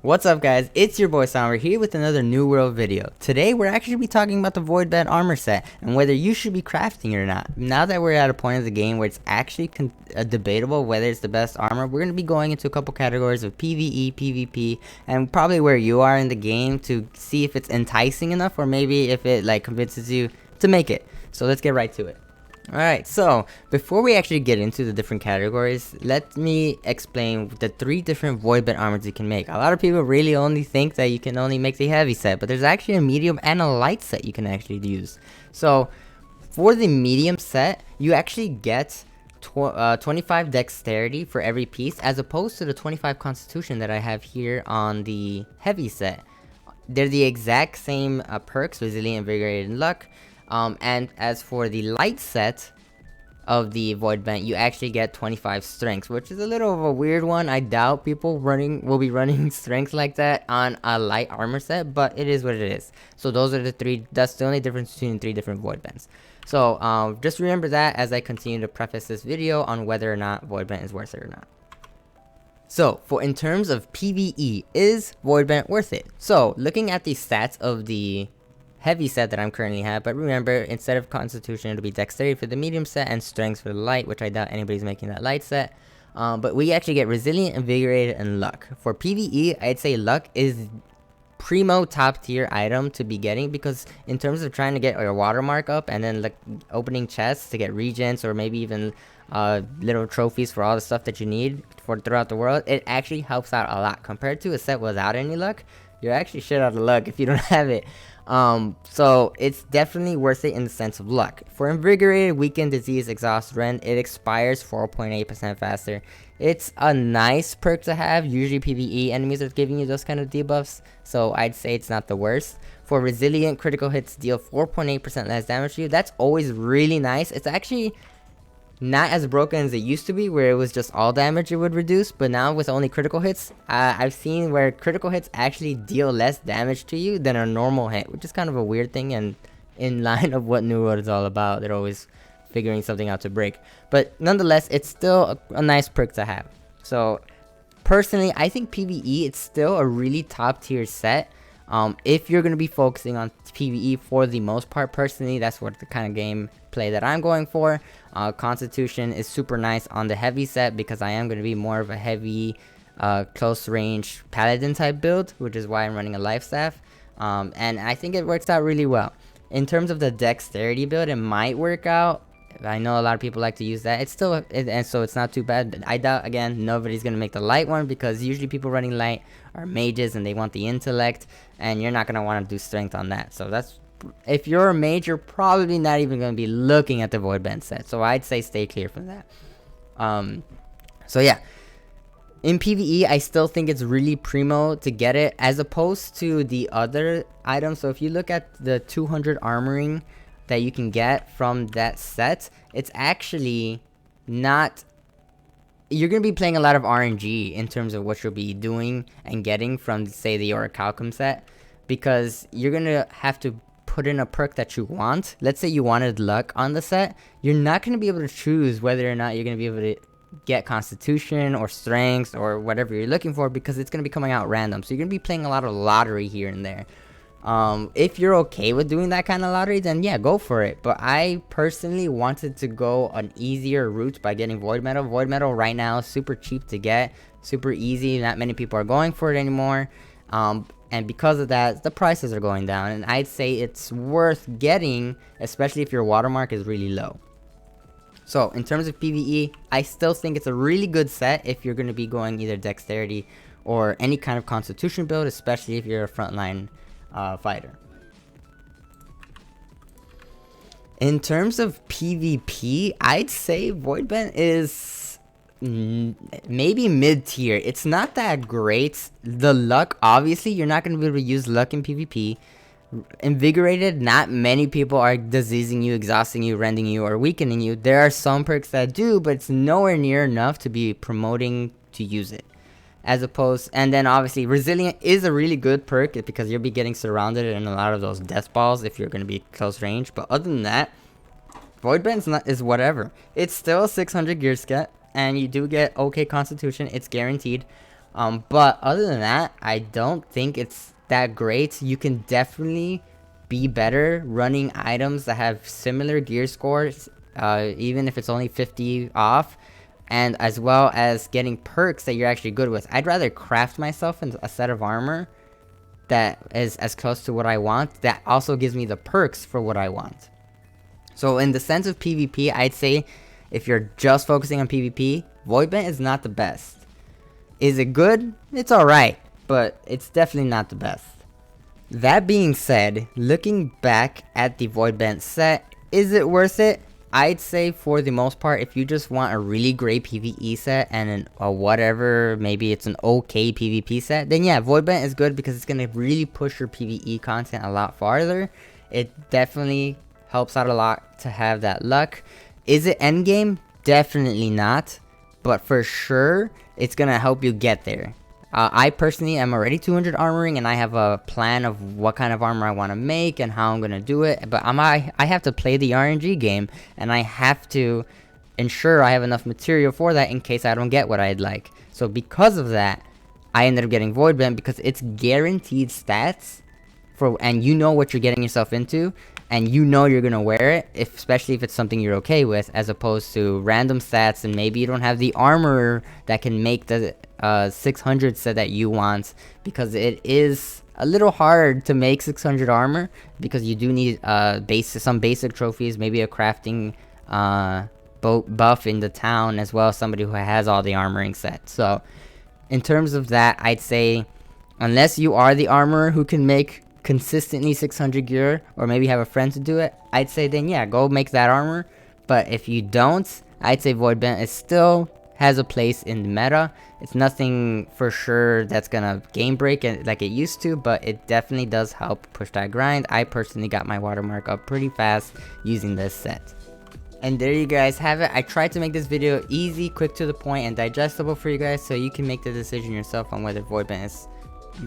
What's up guys, it's your boy Somber here with another New World video. Today we're actually be talking about the Voidbent armor set and whether you should be crafting it or not. Now that we're at a point of the game where it's actually debatable whether it's the best armor, we're going to be going into a couple categories of PvE, PvP, and probably where you are in the game to see if it's enticing enough or maybe if it like convinces you to make it. So let's get right to it. Alright, so before we actually get into the different categories, let me explain the 3 different Voidbent armors you can make. A lot of people really only think that you can only make the heavy set, but there's actually a medium and a light set you can actually use. So for the medium set, you actually get 25 dexterity for every piece as opposed to the 25 constitution that I have here on the heavy set. They're the exact same perks, resilient, invigorated, and luck. And as for the light set of the Voidbent, you actually get 25 strength, which is a little of a weird one. I doubt people will be running strength like that on a light armor set, but it is what it is. So those are the 3, that's the only difference between the 3 different Voidbents. So just remember that as I continue to preface this video on whether or not Voidbent is worth it or not. So in terms of PvE, is Voidbent worth it? So looking at the stats of the heavy set that I'm currently have, but remember, instead of constitution it'll be dexterity for the medium set and strength for the light, which I doubt anybody's making that light set. But we actually get resilient, invigorated, and luck. For PvE, I'd say luck is primo top tier item to be getting, because in terms of trying to get your watermark up and then like opening chests to get regents or maybe even little trophies for all the stuff that you need for throughout the world, it actually helps out a lot compared to a set without any luck. You're actually shit out of luck if you don't have it. So it's definitely worth it in the sense of luck. For invigorated, weakened, disease, exhaust, rend, it expires 4.8% faster. It's a nice perk to have. Usually PvE enemies are giving you those kind of debuffs, so I'd say it's not the worst. For resilient, critical hits deal 4.8% less damage to you. That's always really nice. It's actually not as broken as it used to be, where it was just all damage it would reduce, but now with only critical hits, I've seen where critical hits actually deal less damage to you than a normal hit, which is kind of a weird thing and in line of what New World is all about. They're always figuring something out to break, but nonetheless, it's still a nice perk to have. So personally, I think PvE, it's still a really top tier set. If you're going to be focusing on PvE for the most part, personally, that's what the kind of game play that I'm going for. Constitution is super nice on the heavy set because I am going to be more of a heavy close range paladin type build, which is why I'm running a life staff, and I think it works out really well. In terms of the dexterity build, it might work out. I know a lot of people like to use that. It's still, and so it's not too bad. I doubt, again, nobody's going to make the light one because usually people running light are mages and they want the intellect, and you're not going to want to do strength on that. So that's, if you're a mage, you're probably not even going to be looking at the Voidbent set. So I'd say stay clear from that. So yeah. In PvE, I still think it's really primo to get it as opposed to the other items. So if you look at the 200 armoring that you can get from that set, it's actually not, you're going to be playing a lot of RNG in terms of what you'll be doing and getting from, say, the Orichalcum set, because you're going to have to put in a perk that you want. Let's say you wanted luck on the set, you're not going to be able to choose whether or not you're going to be able to get constitution or strength or whatever you're looking for, because it's going to be coming out random. So you're going to be playing a lot of lottery here and there. If you're okay with doing that kind of lottery, then yeah, go for it. But I personally wanted to go an easier route by getting void metal. Void metal right now is super cheap to get, super easy. Not many people are going for it anymore. And because of that, the prices are going down, and I'd say it's worth getting, especially if your watermark is really low. So in terms of PvE, I still think it's a really good set if you're going to be going either dexterity or any kind of constitution build, especially if you're a frontline fighter. In terms of PvP, I'd say Voidbent is maybe mid-tier. It's not that great. The luck, obviously, you're not going to be able to use luck in PvP. Invigorated, not many people are diseasing you, exhausting you, rending you, or weakening you. There are some perks that do, but it's nowhere near enough to be promoting to use it. As opposed, and then obviously resilient is a really good perk because you'll be getting surrounded in a lot of those death balls if you're going to be close range. But other than that, Voidbent is whatever. It's still 600 gear scat, and you do get okay constitution. It's guaranteed. But other than that, I don't think it's that great. You can definitely be better running items that have similar gear scores, even if it's only 50 off, and as well as getting perks that you're actually good with. I'd rather craft myself a set of armor that is as close to what I want, that also gives me the perks for what I want. So in the sense of PvP, I'd say if you're just focusing on PvP, Voidbent is not the best. Is it good? It's alright, but it's definitely not the best. That being said, looking back at the Voidbent set, is it worth it? I'd say for the most part, if you just want a really great PvE set and whatever, maybe it's an okay PvP set, then yeah, Voidbent is good because it's going to really push your PvE content a lot farther. It definitely helps out a lot to have that luck. Is it endgame? Definitely not, but for sure, it's going to help you get there. I personally am already 200 armoring, and I have a plan of what kind of armor I want to make and how I'm going to do it. But I have to play the RNG game, and I have to ensure I have enough material for that in case I don't get what I'd like. So because of that, I ended up getting Voidbent because it's guaranteed stats, and you know what you're getting yourself into, and you know you're going to wear it, especially if it's something you're okay with, as opposed to random stats, and maybe you don't have the armor that can make the 600 set that you want, because it is a little hard to make 600 armor because you do need some basic trophies, maybe a crafting buff in the town, as well as somebody who has all the armoring set. So in terms of that, I'd say unless you are the armorer who can make consistently 600 gear, or maybe have a friend to do it, I'd say then yeah, go make that armor. But if you don't, I'd say Voidbent is still has a place in the meta. It's nothing for sure that's gonna game break it like it used to, but it definitely does help push that grind. I personally got my watermark up pretty fast using this set. And there you guys have it. I tried to make this video easy, quick to the point, and digestible for you guys, so you can make the decision yourself on whether Voidbent is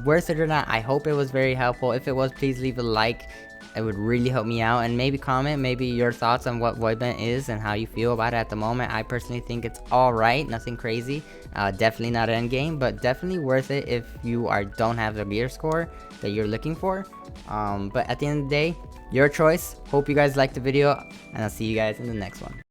worth it or not. I hope it was very helpful. If it was, please leave a like. It would really help me out, and maybe comment maybe your thoughts on what Voidbent is and how you feel about it at the moment. I personally think it's alright, nothing crazy. Definitely not endgame, but definitely worth it if you don't have the gear score that you're looking for. But at the end of the day, your choice. Hope you guys liked the video, and I'll see you guys in the next one.